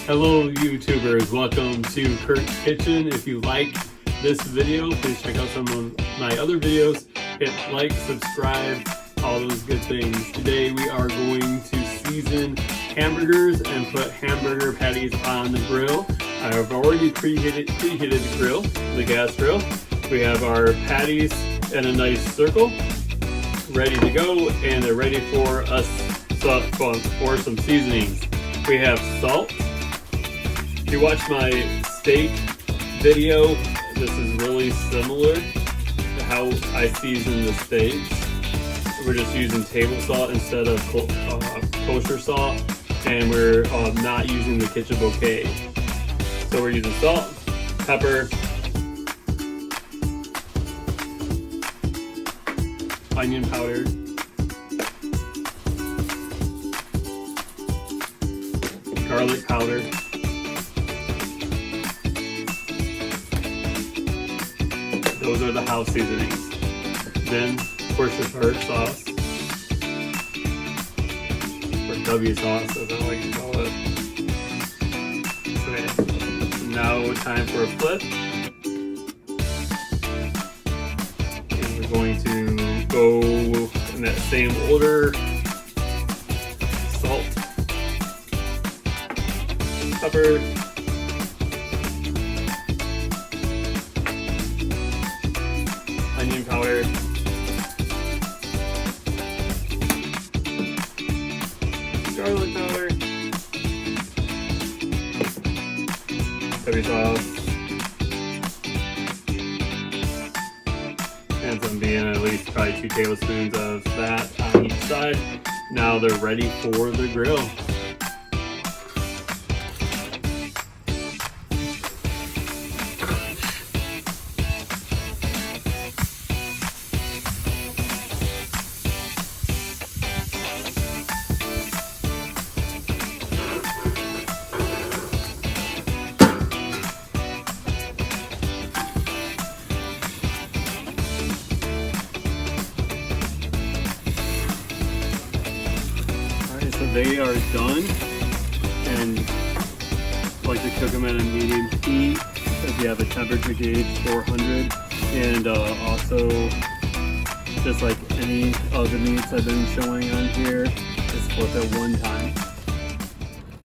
Hello YouTubers, welcome to Kurt's Kitchen. If you like this video, please check out some of my other videos. Hit like, subscribe, all those good things. Today we are going to season hamburgers and put hamburger patties on the grill. I have already preheated the grill, the gas grill. We have our patties in a nice circle, ready to go, and they're ready for us for some seasonings. We have salt. If you watch my steak video, this is really similar to how I season the steaks. We're just using table salt instead of kosher salt, and we're not using the kitchen bouquet. So we're using salt, pepper, onion powder, garlic powder, those are the house seasonings. Then Worcestershire sauce, or W sauce as I like to call it. Okay, so now time for a flip. And we're going to go in that same order. Salt, pepper, onion powder, garlic powder, soy sauce, and some being at least probably 2 tablespoons of that on each side. Now they're ready for the grill. So they are done, and I like to cook them at a medium heat if you have a temperature gauge 400, and also just like any of the meats I've been showing on here, just flip it one time.